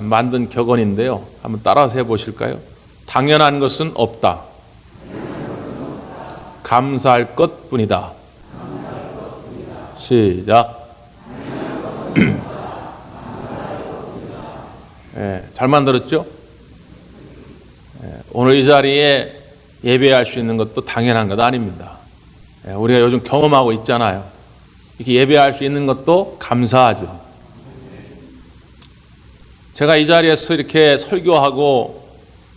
만든 격언인데요. 한번 따라서 해보실까요? 당연한 것은 없다. 감사할 것뿐이다. 시작. 잘 만들었죠? 오늘 이 자리에 예배할 수 있는 것도 당연한 것 아닙니다. 우리가 요즘 경험하고 있잖아요. 이렇게 예배할 수 있는 것도 감사하죠. 제가 이 자리에서 이렇게 설교하고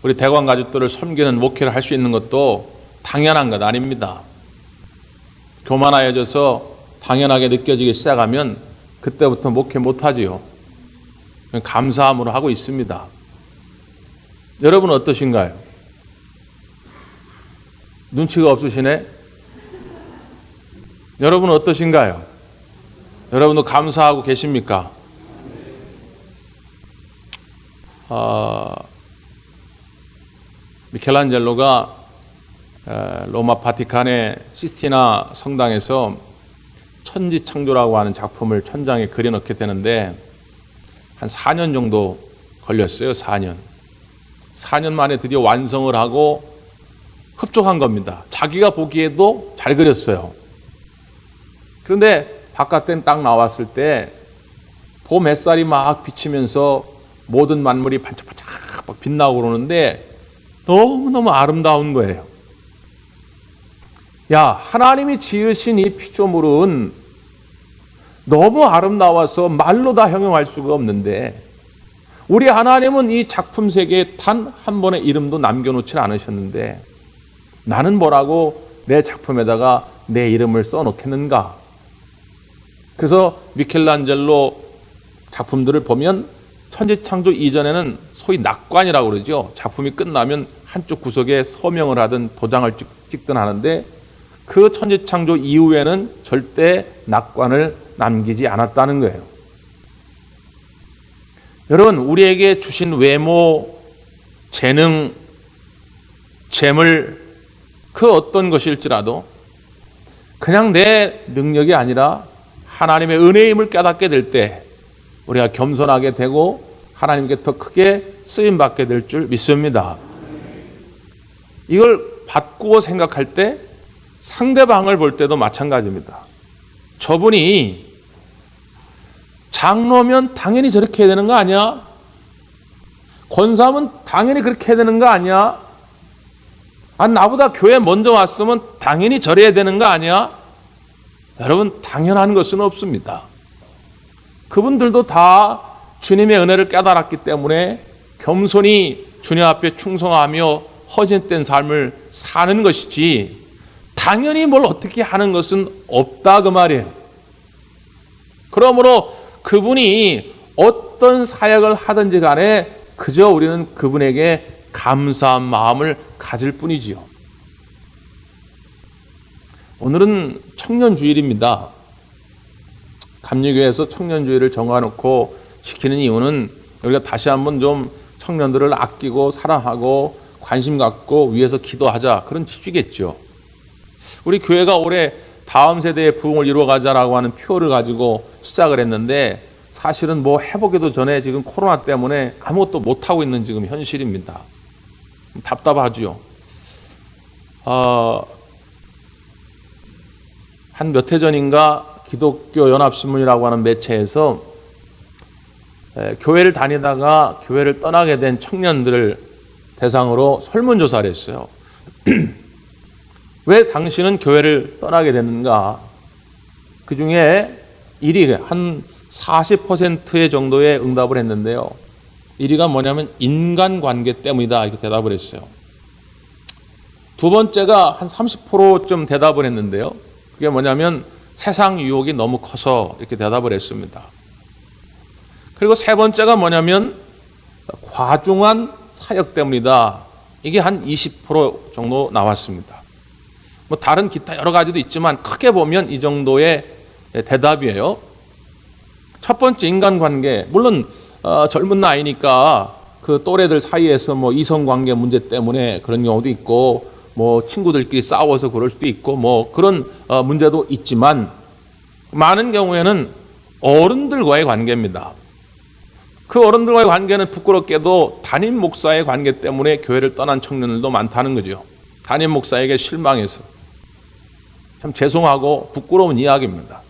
우리 대관 가족들을 섬기는 목회를 할 수 있는 것도 당연한 것 아닙니다. 교만하여져서 당연하게 느껴지기 시작하면 그때부터 목회 못하지요. 감사함으로 하고 있습니다. 여러분은 어떠신가요? 눈치가 없으시네? 여러분은 어떠신가요? 여러분도 감사하고 계십니까? 미켈란젤로가 로마 바티칸의 시스티나 성당에서 천지창조라고 하는 작품을 천장에 그려넣게 되는데 한 4년 정도 걸렸어요. 4년 만에 드디어 완성을 하고 흡족한 겁니다. 자기가 보기에도 잘 그렸어요. 그런데 바깥에 딱 나왔을 때 봄 햇살이 막 비치면서 모든 만물이 반짝반짝 빛나고 그러는데 너무너무 아름다운 거예요. 야, 하나님이 지으신 이 피조물은 너무 아름다워서 말로 다 형용할 수가 없는데 우리 하나님은 이 작품 세계에 단 한 번의 이름도 남겨놓지 않으셨는데 나는 뭐라고 내 작품에다가 내 이름을 써놓겠는가? 그래서 미켈란젤로 작품들을 보면 천지창조 이전에는 소위 낙관이라고 그러죠. 작품이 끝나면 한쪽 구석에 서명을 하든 도장을 찍든 하는데 그 천지창조 이후에는 절대 낙관을 남기지 않았다는 거예요. 여러분, 우리에게 주신 외모, 재능, 재물, 그 어떤 것일지라도 그냥 내 능력이 아니라 하나님의 은혜의 힘을 깨닫게 될 때 우리가 겸손하게 되고 하나님께 더 크게 쓰임받게 될 줄 믿습니다. 이걸 바꾸어 생각할 때 상대방을 볼 때도 마찬가지입니다. 저분이 장로면 당연히 저렇게 해야 되는 거 아니야? 권사면 당연히 그렇게 해야 되는 거 아니야? 나보다 교회 먼저 왔으면 당연히 저래야 되는 거 아니야? 여러분, 당연한 것은 없습니다. 그분들도 다 주님의 은혜를 깨달았기 때문에 겸손히 주님 앞에 충성하며 허전된 삶을 사는 것이지 당연히 뭘 어떻게 하는 것은 없다 그 말이에요. 그러므로 그분이 어떤 사역을 하든지 간에 그저 우리는 그분에게 감사한 마음을 가질 뿐이지요. 오늘은 청년주일입니다. 감리교회에서 청년주일을 정해놓고 시키는 이유는 우리가 다시 한번 좀 청년들을 아끼고 사랑하고 관심 갖고 위해서 기도하자, 그런 취지겠죠. 우리 교회가 올해 다음 세대의 부흥을 이루어가자라고 하는 표를 가지고 시작을 했는데 사실은 뭐 해보기도 전에 지금 코로나 때문에 아무것도 못하고 있는 지금 현실입니다. 답답하죠. 한 몇 해 전인가 기독교 연합신문이라고 하는 매체에서 교회를 다니다가 교회를 떠나게 된 청년들을 대상으로 설문조사를 했어요. 왜 당신은 교회를 떠나게 됐는가? 그 중에 1위, 한 40%의 정도의 응답을 했는데요. 1위가 뭐냐면 인간관계 때문이다, 이렇게 대답을 했어요. 두 번째가 한 30%좀 대답을 했는데요. 그게 뭐냐면 세상 유혹이 너무 커서 이렇게 대답을 했습니다. 그리고 세 번째가 뭐냐면 과중한 사역 때문이다. 이게 한 20% 정도 나왔습니다. 뭐 다른 기타 여러 가지도 있지만 크게 보면 이 정도의 대답이에요. 첫 번째 인간관계, 물론 젊은 나이니까 그 또래들 사이에서 뭐 이성관계 문제 때문에 그런 경우도 있고 뭐 친구들끼리 싸워서 그럴 수도 있고 뭐 그런 문제도 있지만 많은 경우에는 어른들과의 관계입니다. 그 어른들과의 관계는 부끄럽게도 담임 목사의 관계 때문에 교회를 떠난 청년들도 많다는 거죠. 담임 목사에게 실망해서. 참 죄송하고 부끄러운 이야기입니다.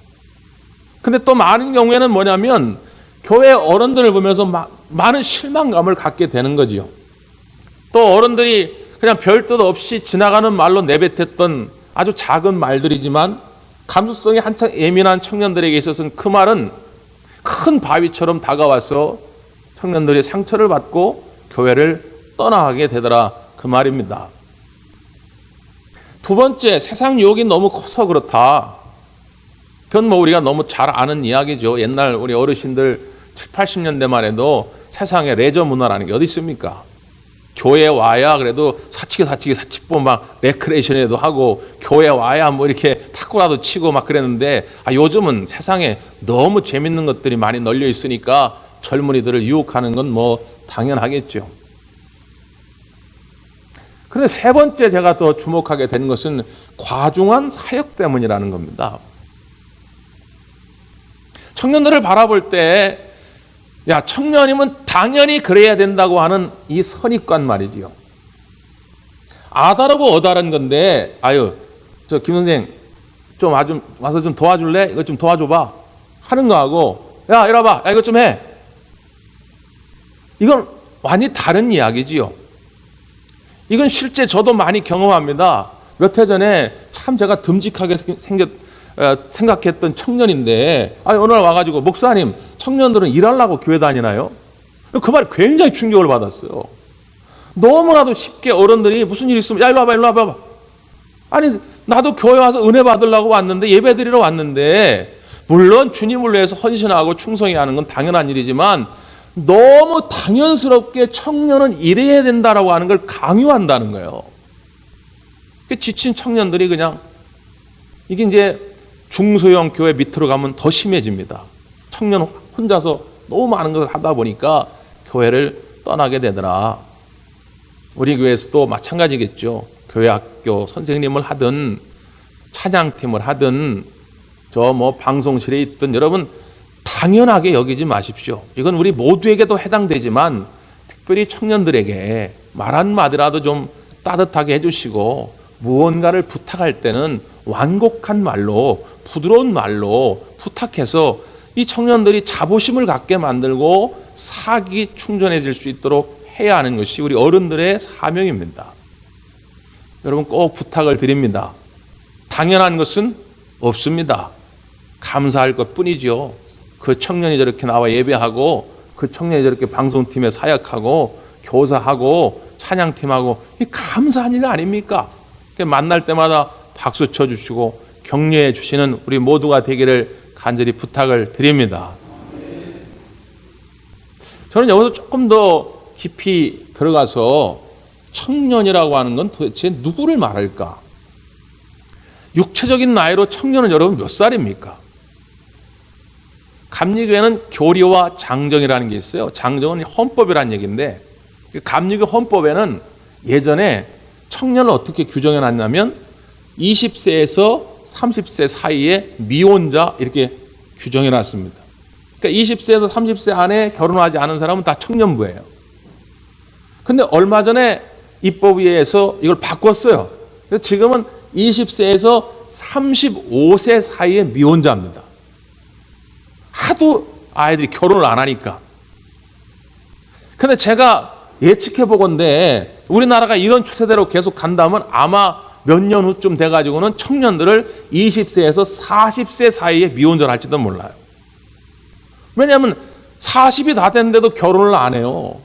근데 또 많은 경우에는 뭐냐면 교회 어른들을 보면서 많은 실망감을 갖게 되는 거지요. 또 어른들이 그냥 별 뜻 없이 지나가는 말로 내뱉었던 아주 작은 말들이지만 감수성이 한창 예민한 청년들에게 있어서는 그 말은 큰 바위처럼 다가와서 청년들이 상처를 받고 교회를 떠나가게 되더라, 그 말입니다. 두 번째, 세상 유혹이 너무 커서 그렇다. 그건 뭐 우리가 너무 잘 아는 이야기죠. 옛날 우리 어르신들 7, 80년대만 해도 세상에 레저 문화라는 게 어디 있습니까? 교회 와야 그래도 사치보 막 레크레이션에도 하고, 교회 와야 뭐 이렇게 탁구라도 치고 막 그랬는데, 요즘은 세상에 너무 재밌는 것들이 많이 널려 있으니까 젊은이들을 유혹하는 건 뭐 당연하겠죠. 그런데 세 번째 제가 더 주목하게 된 것은 과중한 사역 때문이라는 겁니다. 청년들을 바라볼 때, 야, 청년이면 당연히 그래야 된다고 하는 이 선입관 말이지요. 아다르고 어다른 건데, 저 김 선생 좀 와서 좀 도와줄래? 이거 좀 도와줘봐 하는 거하고, 야, 이리 와봐, 야, 이거 좀 해. 이건 완전히 다른 이야기지요. 이건 실제 저도 많이 경험합니다. 몇 해 전에 참 제가 듬직하게 생각했던 청년인데, 어느 날 와가지고, 목사님, 청년들은 일하려고 교회 다니나요? 그 말에 굉장히 충격을 받았어요. 너무나도 쉽게 어른들이 무슨 일 있으면, 야, 일로 와봐. 아니, 나도 교회 와서 은혜 받으려고 왔는데, 예배 드리러 왔는데, 물론 주님을 위해서 헌신하고 충성히 하는 건 당연한 일이지만, 너무 당연스럽게 청년은 일해야 된다라고 하는 걸 강요한다는 거예요. 지친 청년들이 그냥, 이게 이제 중소형 교회 밑으로 가면 더 심해집니다. 청년 혼자서 너무 많은 것을 하다 보니까 교회를 떠나게 되더라. 우리 교회에서도 마찬가지겠죠. 교회 학교 선생님을 하든 찬양팀을 하든 저 뭐 방송실에 있든 여러분 당연하게 여기지 마십시오. 이건 우리 모두에게도 해당되지만 특별히 청년들에게 말 한마디라도 좀 따뜻하게 해주시고, 무언가를 부탁할 때는 완곡한 말로, 부드러운 말로 부탁해서 이 청년들이 자부심을 갖게 만들고 사기 충전해질 수 있도록 해야 하는 것이 우리 어른들의 사명입니다. 여러분 꼭 부탁을 드립니다. 당연한 것은 없습니다. 감사할 것뿐이죠. 그 청년이 저렇게 나와 예배하고, 그 청년이 저렇게 방송팀에 사역하고, 교사하고, 찬양팀하고, 이 감사한 일 아닙니까? 만날 때마다 박수 쳐주시고 격려해 주시는 우리 모두가 되기를 간절히 부탁을 드립니다. 저는 여기서 조금 더 깊이 들어가서 청년이라고 하는 건 도대체 누구를 말할까? 육체적인 나이로 청년은 여러분 몇 살입니까? 감리교회는 교리와 장정이라는 게 있어요. 장정은 헌법이라는 얘기인데, 감리교 헌법에는 예전에 청년을 어떻게 규정해 놨냐면 20세에서 30세 사이에 미혼자 이렇게 규정해 놨습니다. 그러니까 20세에서 30세 안에 결혼하지 않은 사람은 다 청년부예요. 근데 얼마 전에 입법위에서 이걸 바꿨어요. 그래서 지금은 20세에서 35세 사이에 미혼자입니다. 하도 아이들이 결혼을 안 하니까. 근데 제가 예측해 보건대 우리나라가 이런 추세대로 계속 간다면 아마 몇 년 후쯤 돼가지고는 청년들을 20세에서 40세 사이에 미혼자를 할지도 몰라요. 왜냐하면 40이 다 됐는데도 결혼을 안 해요.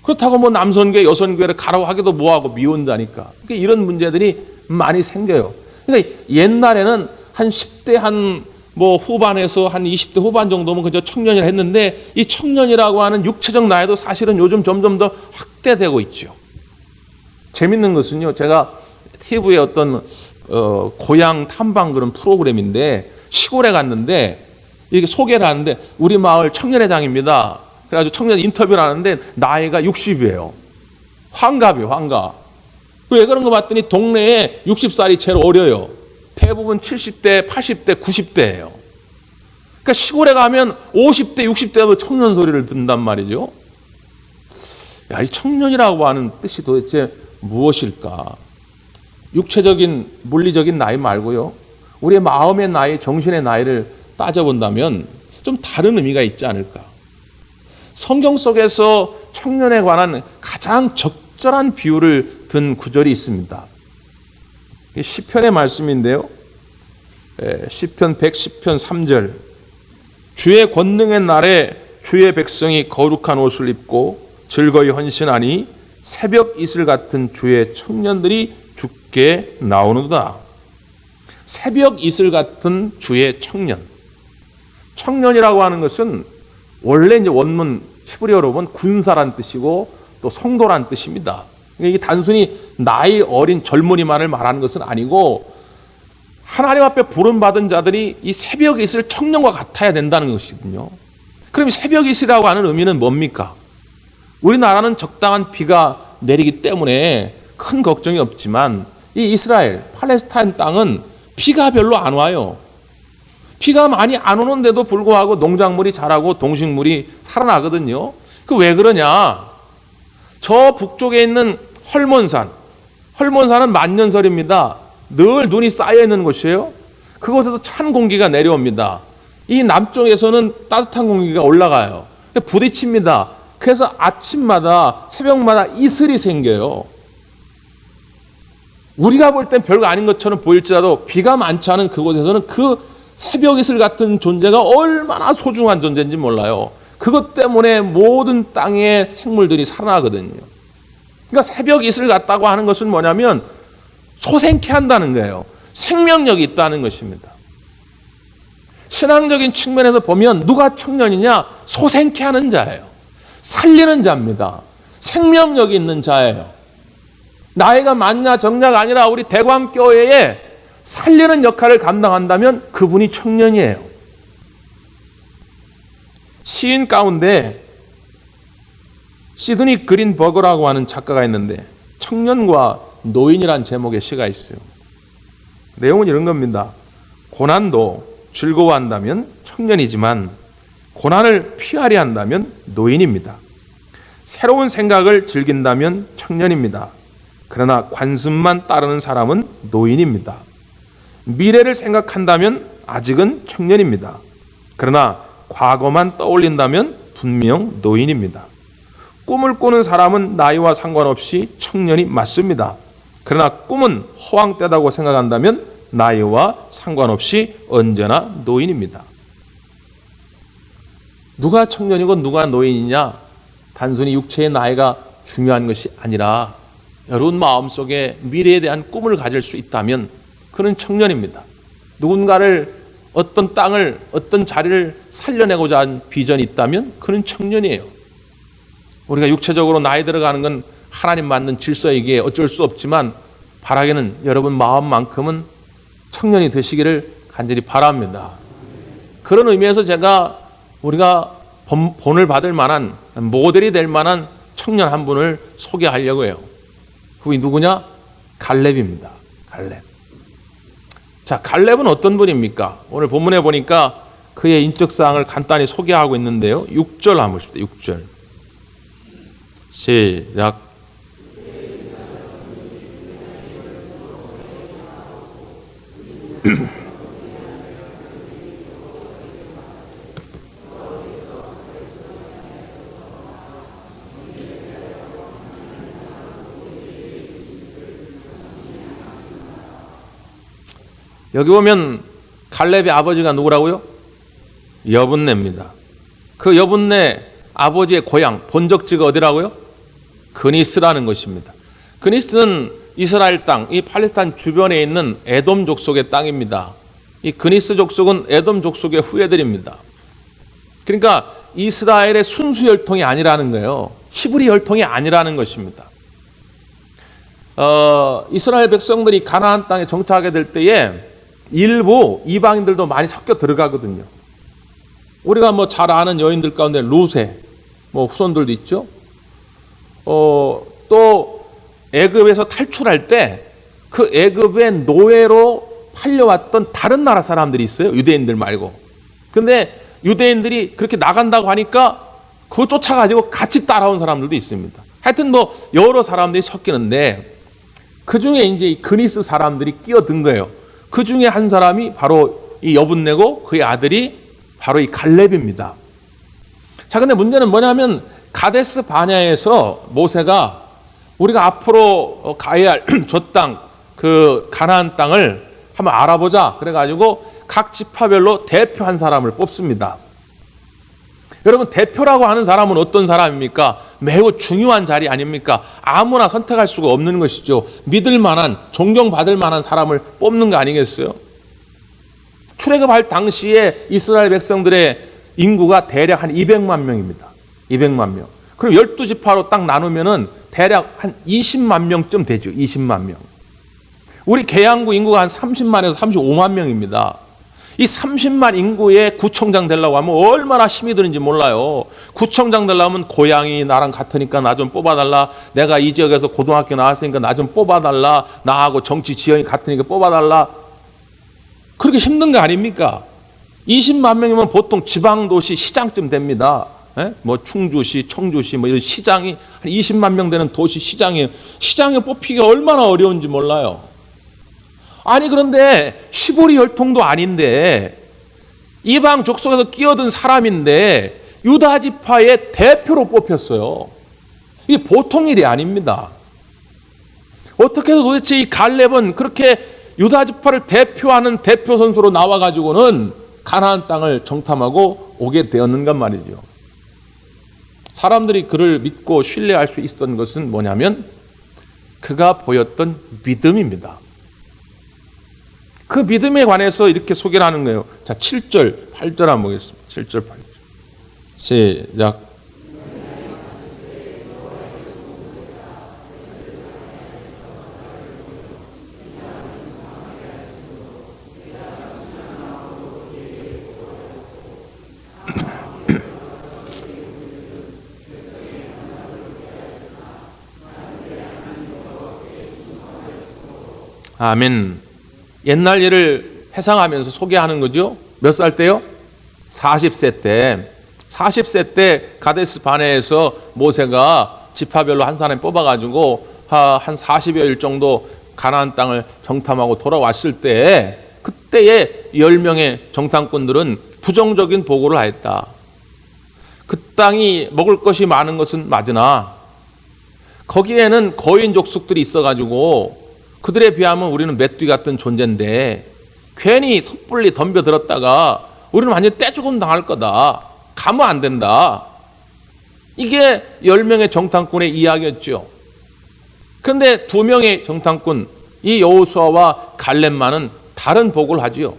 그렇다고 뭐 남선교회, 여선교회를 가라고 하기도 뭐하고 미혼자니까. 그러니까 이런 문제들이 많이 생겨요. 그러니까 옛날에는 한 10대 뭐 후반에서 한 20대 후반 정도면 그저 청년이라 했는데, 이 청년이라고 하는 육체적 나이도 사실은 요즘 점점 더 확대되고 있죠. 재밌는 것은요, 제가 TV에 어떤 고향 탐방 그런 프로그램인데 시골에 갔는데 이렇게 소개를 하는데, 우리 마을 청년회장입니다. 그래가지고 청년 인터뷰를 하는데 나이가 60이에요. 환갑이에요, 환갑. 왜 그런 거 봤더니 동네에 60살이 제일 어려요. 대부분 70대, 80대, 90대예요. 그러니까 시골에 가면 50대, 60대도 청년 소리를 듣는단 말이죠. 야, 이 청년이라고 하는 뜻이 도대체 무엇일까? 육체적인, 물리적인 나이 말고요. 우리의 마음의 나이, 정신의 나이를 따져본다면 좀 다른 의미가 있지 않을까? 성경 속에서 청년에 관한 가장 적절한 비유를 든 구절이 있습니다. 시편의 말씀인데요. 시편 110편 3절. 주의 권능의 날에 주의 백성이 거룩한 옷을 입고 즐거이 헌신하니 새벽 이슬 같은 주의 청년들이 죽게 나오는도다. 새벽 이슬 같은 주의 청년. 청년이라고 하는 것은 원래 이제 원문 히브리어로 보면 군사란 뜻이고 또 성도란 뜻입니다. 이게 단순히 나이 어린 젊은이만을 말하는 것은 아니고 하나님 앞에 부름받은 자들이 이 새벽 이슬 청년과 같아야 된다는 것이거든요. 그럼 새벽 이슬이라고 하는 의미는 뭡니까? 우리나라는 적당한 비가 내리기 때문에 큰 걱정이 없지만 이 이스라엘, 팔레스타인 땅은 비가 별로 안 와요. 비가 많이 안 오는데도 불구하고 농작물이 자라고 동식물이 살아나거든요. 그 왜 그러냐? 저 북쪽에 있는 헐몬산은 만년설입니다. 늘 눈이 쌓여 있는 곳이에요. 그곳에서 찬 공기가 내려옵니다. 이 남쪽에서는 따뜻한 공기가 올라가요. 부딪힙니다. 그래서 아침마다 새벽마다 이슬이 생겨요. 우리가 볼 땐 별거 아닌 것처럼 보일지라도 비가 많지 않은 그곳에서는 그 새벽 이슬 같은 존재가 얼마나 소중한 존재인지 몰라요. 그것 때문에 모든 땅의 생물들이 살아나거든요. 그러니까 새벽 이슬 같다고 하는 것은 뭐냐면 소생케 한다는 거예요. 생명력이 있다는 것입니다. 신앙적인 측면에서 보면 누가 청년이냐? 소생케 하는 자예요. 살리는 자입니다. 생명력이 있는 자예요. 나이가 많냐 적냐가 아니라 우리 대광교회에 살리는 역할을 감당한다면 그분이 청년이에요. 시인 가운데 시드니 그린버거라고 하는 작가가 있는데 청년과 노인이란 제목의 시가 있어요. 내용은 이런 겁니다. 고난도 즐거워한다면 청년이지만 고난을 피하려 한다면 노인입니다. 새로운 생각을 즐긴다면 청년입니다. 그러나 관습만 따르는 사람은 노인입니다. 미래를 생각한다면 아직은 청년입니다. 그러나 과거만 떠올린다면 분명 노인입니다. 꿈을 꾸는 사람은 나이와 상관없이 청년이 맞습니다. 그러나 꿈은 허황되다고 생각한다면 나이와 상관없이 언제나 노인입니다. 누가 청년이고 누가 노인이냐? 단순히 육체의 나이가 중요한 것이 아니라 여러분 마음속에 미래에 대한 꿈을 가질 수 있다면 그는 청년입니다. 누군가를 어떤 땅을 어떤 자리를 살려내고자 한 비전이 있다면 그는 청년이에요. 우리가 육체적으로 나이 들어가는 건 하나님 만든 질서이기에 어쩔 수 없지만 바라기는 여러분 마음만큼은 청년이 되시기를 간절히 바랍니다. 그런 의미에서 제가 우리가 본을 받을 만한 모델이 될 만한 청년 한 분을 소개하려고 해요. 그분이 누구냐? 갈렙입니다. 갈렙. 자, 갈렙은 어떤 분입니까? 오늘 본문에 보니까 그의 인적사항을 간단히 소개하고 있는데요. 6절 한번 보십시오. 6절. 시작. 여기 보면 갈렙의 아버지가 누구라고요? 여분네입니다. 그 여분네 아버지의 고향, 본적지가 어디라고요? 그니스라는 것입니다. 그니스는 이스라엘 땅, 이 팔레스타인 주변에 있는 에돔 족속의 땅입니다. 이 그니스 족속은 에돔 족속의 후예들입니다. 그러니까 이스라엘의 순수 혈통이 아니라는 거예요. 히브리 혈통이 아니라는 것입니다. 이스라엘 백성들이 가나안 땅에 정착하게 될 때에 일부 이방인들도 많이 섞여 들어가거든요. 우리가 뭐 잘 아는 여인들 가운데 루세, 뭐 후손들도 있죠. 또 애굽에서 탈출할 때 그 애굽의 노예로 팔려왔던 다른 나라 사람들이 있어요. 유대인들 말고. 근데 유대인들이 그렇게 나간다고 하니까 그거 쫓아가지고 같이 따라온 사람들도 있습니다. 하여튼 뭐 여러 사람들이 섞이는데 그 중에 이제 이 그니스 사람들이 끼어든 거예요. 그 중에 한 사람이 바로 이 여분네고 그의 아들이 바로 이 갈렙입니다. 자, 근데 문제는 뭐냐면 가데스 바냐에서 모세가 우리가 앞으로 가야 할 저 땅, 그 가나안 땅을 한번 알아보자. 그래가지고 각 지파별로 대표 한 사람을 뽑습니다. 여러분, 대표라고 하는 사람은 어떤 사람입니까? 매우 중요한 자리 아닙니까? 아무나 선택할 수가 없는 것이죠. 믿을 만한, 존경받을 만한 사람을 뽑는 거 아니겠어요? 출애굽할 당시에 이스라엘 백성들의 인구가 대략 한 200만 명입니다. 200만 명. 그럼 12지파로 딱 나누면은 대략 한 20만 명쯤 되죠. 20만 명. 우리 계양구 인구가 한 30만에서 35만 명입니다. 이 30만 인구의 구청장 되려고 하면 얼마나 힘이 드는지 몰라요. 구청장 되려면 고향이 나랑 같으니까 나 좀 뽑아달라. 내가 이 지역에서 고등학교 나왔으니까 나 좀 뽑아달라. 나하고 정치 지형이 같으니까 뽑아달라. 그렇게 힘든 거 아닙니까? 20만 명이면 보통 지방도시 시장쯤 됩니다. 뭐 충주시, 청주시 뭐 이런 시장이 한 20만 명 되는 도시 시장이에요. 시장에 뽑히기가 얼마나 어려운지 몰라요. 아니, 그런데 시부리 혈통도 아닌데 이방 족속에서 끼어든 사람인데 유다 지파의 대표로 뽑혔어요. 이게 보통 일이 아닙니다. 어떻게 해서 도대체 이 갈렙은 그렇게 유다 지파를 대표하는 대표 선수로 나와가지고는 가나안 땅을 정탐하고 오게 되었는가 말이죠. 사람들이 그를 믿고 신뢰할 수 있었던 것은 뭐냐면 그가 보였던 믿음입니다. 그 믿음에 관해서 이렇게 소개를 하는 거예요. 자, 7절, 8절 한번 보겠습니다. 7절, 8절. 시작. 아멘. 옛날 일을 회상하면서 소개하는 거죠. 몇 살 때요? 40세 때. 40세 때 가데스 바네에서 모세가 지파별로 한 사람 뽑아가지고 한 40여일 정도 가나안 땅을 정탐하고 돌아왔을 때 그때의 10명의 정탐꾼들은 부정적인 보고를 하였다. 그 땅이 먹을 것이 많은 것은 맞으나 거기에는 거인 족속들이 있어가지고 그들에 비하면 우리는 메뚜기 같은 존재인데 괜히 섣불리 덤벼들었다가 우리는 완전히 떼죽음 당할 거다. 가면 안 된다. 이게 10명의 정탐꾼의 이야기였죠. 그런데 2명의 정탐꾼, 이 여호수아와 갈렙만은 다른 보고를 하지요.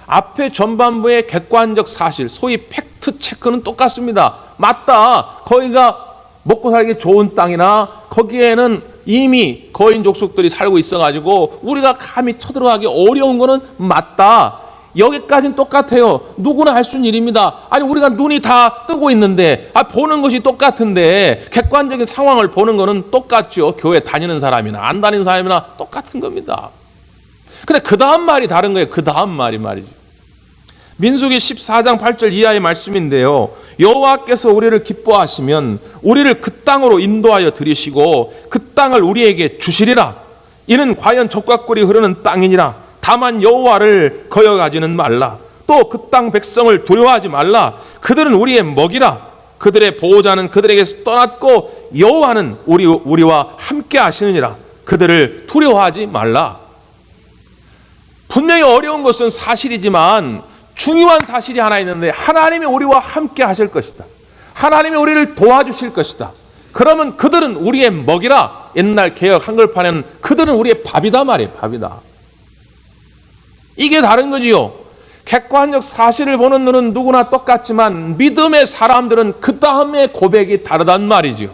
앞에 전반부의 객관적 사실, 소위 팩트 체크는 똑같습니다. 맞다. 거기가 먹고 살기 좋은 땅이나 거기에는 이미 거인 족속들이 살고 있어가지고 우리가 감히 쳐들어가기 어려운 거는 맞다. 여기까지는 똑같아요. 누구나 할 수 있는 일입니다. 아니, 우리가 눈이 다 뜨고 있는데 보는 것이 똑같은데 객관적인 상황을 보는 거는 똑같죠. 교회 다니는 사람이나 안 다니는 사람이나 똑같은 겁니다. 근데 그 다음 말이 다른 거예요. 그 다음 말이 말이죠. 민수기 14장 8절 이하의 말씀인데요. 여호와께서 우리를 기뻐하시면 우리를 그 땅으로 인도하여 들이시고 그 땅을 우리에게 주시리라. 이는 과연 젖과 꿀이 흐르는 땅이니라. 다만 여호와를 거역하지는 말라. 또 그 땅 백성을 두려워하지 말라. 그들은 우리의 먹이라. 그들의 보호자는 그들에게서 떠났고 여호와는 우리와 함께 하시느니라. 그들을 두려워하지 말라. 분명히 어려운 것은 사실이지만 중요한 사실이 하나 있는데 하나님이 우리와 함께 하실 것이다. 하나님이 우리를 도와주실 것이다. 그러면 그들은 우리의 먹이라. 옛날 개역 한글판에는 그들은 우리의 밥이다 말이에요. 밥이다. 이게 다른 거지요. 객관적 사실을 보는 눈은 누구나 똑같지만 믿음의 사람들은 그 다음에 고백이 다르단 말이지요.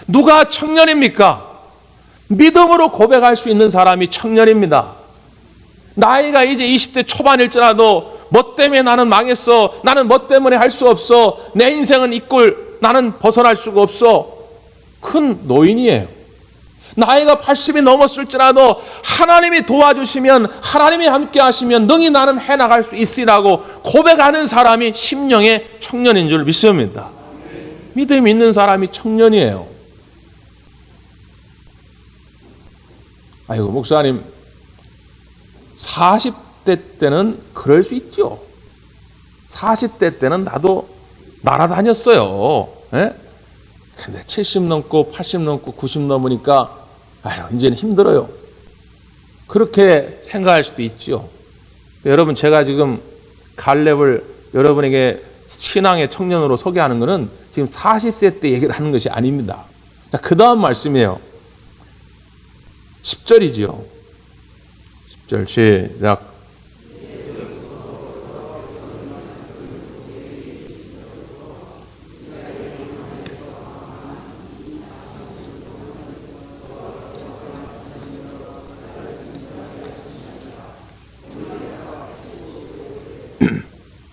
누가 청년입니까? 믿음으로 고백할 수 있는 사람이 청년입니다. 나이가 이제 20대 초반일지라도 뭐 때문에 나는 망했어. 나는 뭐 때문에 할 수 없어. 내 인생은 이 꼴 나는 벗어날 수가 없어. 큰 노인이에요. 나이가 80이 넘었을지라도 하나님이 도와주시면, 하나님이 함께 하시면 능히 나는 해나갈 수 있으리라고 고백하는 사람이 심령의 청년인 줄 믿습니다. 믿음 있는 사람이 청년이에요. 아이고, 목사님 40대 때는 그럴 수 있죠. 40대 때는 나도 날아다녔어요. 예? 근데 70 넘고 80 넘고 90 넘으니까 이제는 힘들어요. 그렇게 생각할 수도 있죠. 여러분, 제가 지금 갈렙을 여러분에게 신앙의 청년으로 소개하는 것은 지금 40세 때 얘기를 하는 것이 아닙니다. 자, 그 다음 말씀이에요. 10절이죠. 10절 시작.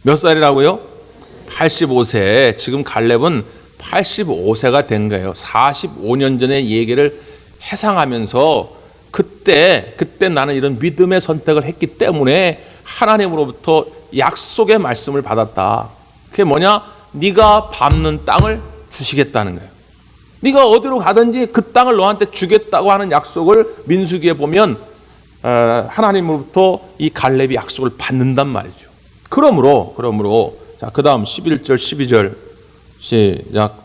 몇 살이라고요? 85세. 지금 갈렙은 85세가 된 거예요. 45년 전의 얘기를 해상하면서 그때 나는 이런 믿음의 선택을 했기 때문에 하나님으로부터 약속의 말씀을 받았다. 그게 뭐냐? 네가 밟는 땅을 주시겠다는 거예요. 네가 어디로 가든지 그 땅을 너한테 주겠다고 하는 약속을 민수기에 보면 하나님으로부터 이 갈렙이 약속을 받는단 말이죠. 그러므로 자, 그 다음 11절 12절 시작.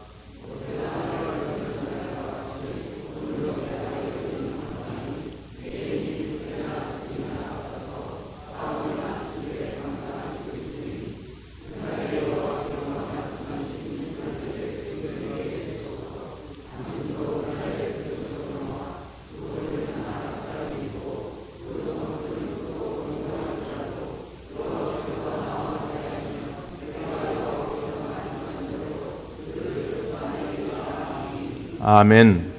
아멘.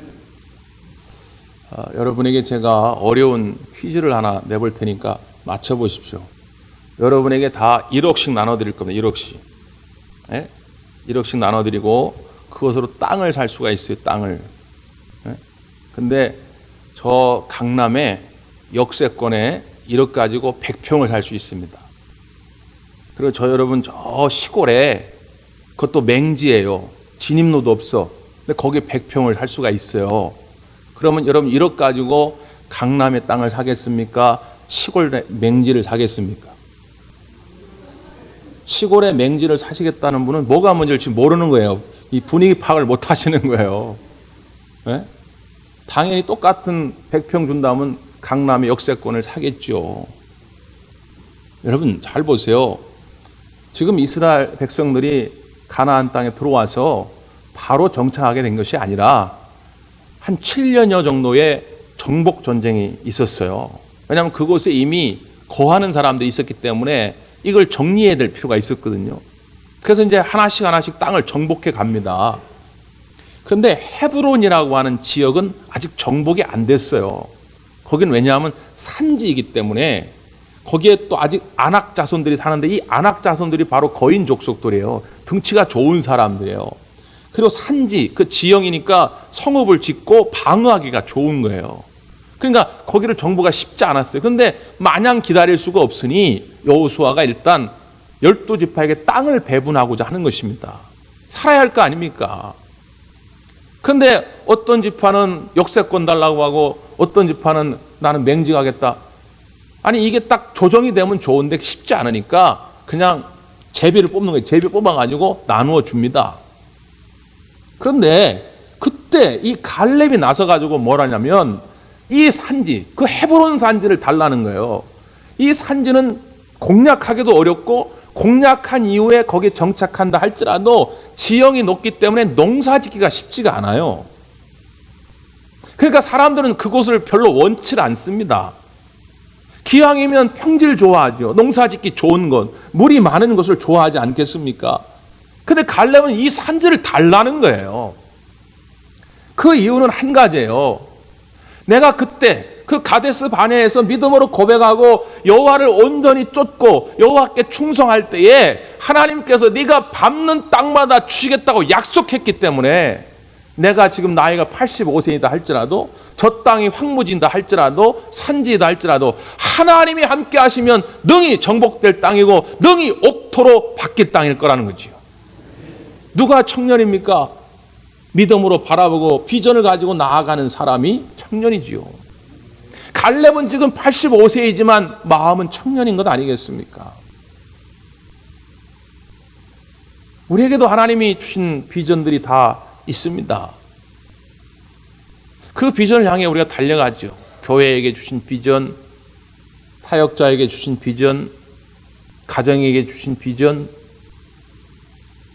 여러분에게 제가 어려운 퀴즈를 하나 내볼 테니까 맞춰보십시오. 여러분에게 다 1억씩 나눠드릴 겁니다. 1억씩. 예? 1억씩 나눠드리고 그것으로 땅을 살 수가 있어요. 땅을. 예? 근데 저 강남에 역세권에 1억 가지고 100평을 살 수 있습니다. 그리고 저 여러분 저 시골에 그것도 맹지예요. 진입로도 없어. 근데 거기에 100평을 살 수가 있어요. 그러면 여러분 1억 가지고 강남의 땅을 사겠습니까? 시골의 맹지를 사겠습니까? 시골의 맹지를 사시겠다는 분은 뭐가 문제일지 모르는 거예요. 이 분위기 파악을 못 하시는 거예요. 네? 당연히 똑같은 100평 준다면 강남의 역세권을 사겠죠. 여러분 잘 보세요. 지금 이스라엘 백성들이 가나안 땅에 들어와서 바로 정착하게 된 것이 아니라 한 7년여 정도의 정복 전쟁이 있었어요. 왜냐하면 그곳에 이미 거하는 사람들이 있었기 때문에 이걸 정리해야 될 필요가 있었거든요. 그래서 이제 하나씩 땅을 정복해 갑니다. 그런데 헤브론이라고 하는 지역은 아직 정복이 안 됐어요. 거긴 왜냐하면 산지이기 때문에 거기에 또 아직 안악 자손들이 사는데 이 안악 자손들이 바로 거인 족속들이에요. 등치가 좋은 사람들이에요. 그리고 산지, 그 지형이니까 성읍을 짓고 방어하기가 좋은 거예요. 그러니까 거기를 정보가 쉽지 않았어요. 그런데 마냥 기다릴 수가 없으니 여호수아가 일단 12지파에게 땅을 배분하고자 하는 것입니다. 살아야 할 거 아닙니까? 그런데 어떤 지파는 역세권 달라고 하고 어떤 지파는 나는 맹지 가겠다. 아니 이게 딱 조정이 되면 좋은데 쉽지 않으니까 그냥 제비를 뽑는 거예요. 제비 뽑아가지고 나누어 줍니다. 그런데 그때 이 갈렙이 나서가지고 뭘 하냐면 이 산지, 그 헤브론 산지를 달라는 거예요. 이 산지는 공략하기도 어렵고 공략한 이후에 거기에 정착한다 할지라도 지형이 높기 때문에 농사 짓기가 쉽지가 않아요. 그러니까 사람들은 그곳을 별로 원치 않습니다. 기왕이면 평지를 좋아하죠. 농사 짓기 좋은 것, 물이 많은 것을 좋아하지 않겠습니까? 근데 갈렙은 이 산지를 달라는 거예요. 그 이유는 한 가지예요. 내가 그때 그 가데스 바네에서 믿음으로 고백하고 여호와를 온전히 쫓고 여호와께 충성할 때에 하나님께서 네가 밟는 땅마다 주시겠다고 약속했기 때문에 내가 지금 나이가 85세이다 할지라도, 저 땅이 황무지이다 할지라도, 산지이다 할지라도 하나님이 함께 하시면 능히 정복될 땅이고 능히 옥토로 바뀔 땅일 거라는 거지요. 누가 청년입니까? 믿음으로 바라보고 비전을 가지고 나아가는 사람이 청년이지요. 갈렙은 지금 85세이지만 마음은 청년인 것 아니겠습니까? 우리에게도 하나님이 주신 비전들이 다 있습니다. 그 비전을 향해 우리가 달려가죠. 교회에게 주신 비전, 사역자에게 주신 비전, 가정에게 주신 비전.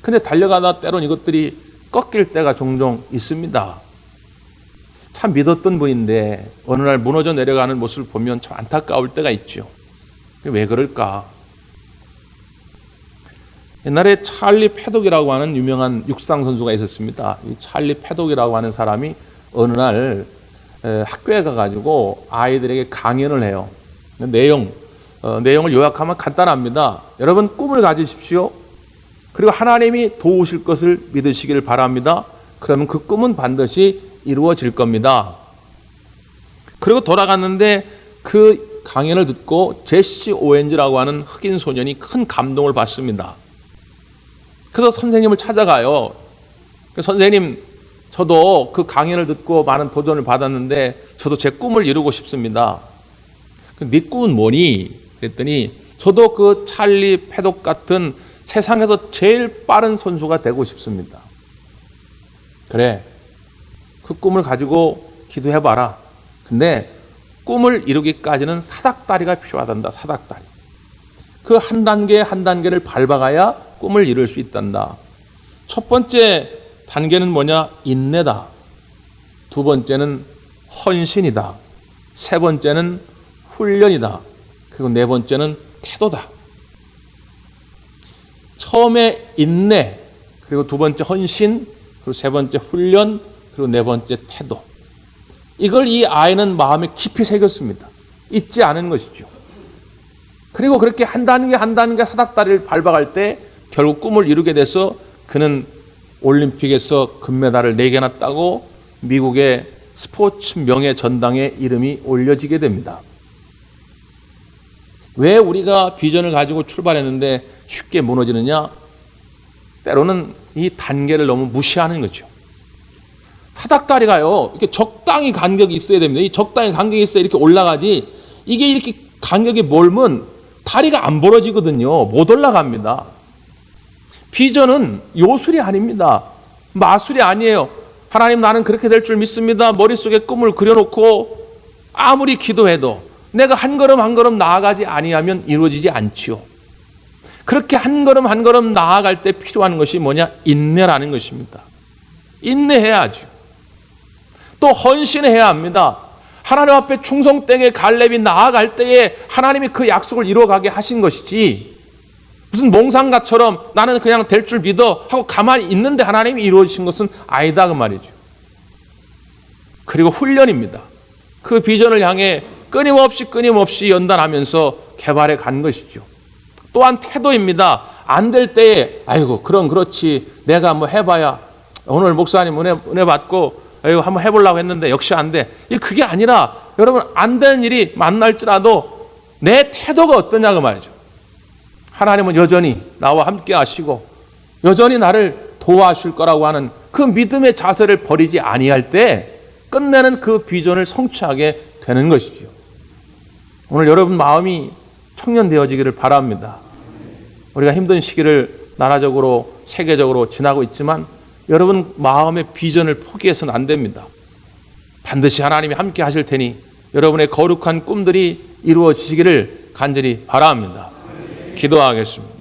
근데 달려가다 때론 이것들이 꺾일 때가 종종 있습니다. 참 믿었던 분인데 어느 날 무너져 내려가는 모습을 보면 참 안타까울 때가 있죠. 왜 그럴까? 옛날에 찰리 패독이라고 하는 유명한 육상 선수가 있었습니다. 이 찰리 패독이라고 하는 사람이 어느 날 학교에 가가지고 아이들에게 강연을 해요. 내용을 요약하면 간단합니다. 여러분, 꿈을 가지십시오. 그리고 하나님이 도우실 것을 믿으시기를 바랍니다. 그러면 그 꿈은 반드시 이루어질 겁니다. 그리고 돌아갔는데 그 강연을 듣고 제시 오웬즈라고 하는 흑인 소년이 큰 감동을 받습니다. 그래서 선생님을 찾아가요. 선생님, 저도 그 강연을 듣고 많은 도전을 받았는데 저도 제 꿈을 이루고 싶습니다. 네 꿈은 뭐니? 그랬더니 저도 그 찰리 패독 같은 세상에서 제일 빠른 선수가 되고 싶습니다. 그래, 그 꿈을 가지고 기도해봐라. 근데 꿈을 이루기까지는 사닥다리가 필요하단다. 사닥다리. 그 한 단계 한 단계를 밟아가야 꿈을 이룰 수 있단다. 첫 번째 단계는 뭐냐? 인내다. 두 번째는 헌신이다. 세 번째는 훈련이다. 그리고 네 번째는 태도다. 처음에 인내, 그리고 두 번째 헌신, 그리고 세 번째 훈련, 그리고 네 번째 태도. 이걸 이 아이는 마음에 깊이 새겼습니다. 잊지 않은 것이죠. 그리고 그렇게 한 단계 한 단계 사닥다리를 밟아갈 때 결국 꿈을 이루게 돼서 그는 올림픽에서 금메달을 4개나 따고 미국의 스포츠 명예 전당에 이름이 올려지게 됩니다. 왜 우리가 비전을 가지고 출발했는데 쉽게 무너지느냐? 때로는 이 단계를 너무 무시하는 거죠. 사닥다리가요, 이렇게 적당히 간격이 있어야 됩니다. 이 적당히 간격이 있어야 이렇게 올라가지, 이게 이렇게 간격이 멀면 다리가 안 벌어지거든요. 못 올라갑니다. 비전은 요술이 아닙니다. 마술이 아니에요. 하나님, 나는 그렇게 될 줄 믿습니다. 머릿속에 꿈을 그려놓고 아무리 기도해도 내가 한 걸음 한 걸음 나아가지 아니하면 이루어지지 않지요. 그렇게 한 걸음 한 걸음 나아갈 때 필요한 것이 뭐냐? 인내라는 것입니다. 인내해야죠. 또 헌신해야 합니다. 하나님 앞에 충성되게 갈렙이 나아갈 때에 하나님이 그 약속을 이루어가게 하신 것이지, 무슨 몽상가처럼 나는 그냥 될 줄 믿어 하고 가만히 있는데 하나님이 이루어주신 것은 아니다, 그 말이죠. 그리고 훈련입니다. 그 비전을 향해 끊임없이 연단하면서 개발해 간 것이죠. 또한 태도입니다. 안 될 때에 아이고 그럼 그렇지, 내가 뭐 해봐야, 오늘 목사님 은혜 받고 아이고 한번 해보려고 했는데 역시 안 돼. 그게 아니라 여러분, 안 되는 일이 만날지라도 내 태도가 어떠냐 그 말이죠. 하나님은 여전히 나와 함께 하시고 여전히 나를 도와줄 거라고 하는 그 믿음의 자세를 버리지 아니할 때 끝내는 그 비전을 성취하게 되는 것이죠. 오늘 여러분 마음이 청년 되어지기를 바랍니다. 우리가 힘든 시기를 나라적으로 세계적으로 지나고 있지만 여러분 마음의 비전을 포기해서는 안 됩니다. 반드시 하나님이 함께 하실 테니 여러분의 거룩한 꿈들이 이루어지시기를 간절히 바랍니다. 기도하겠습니다.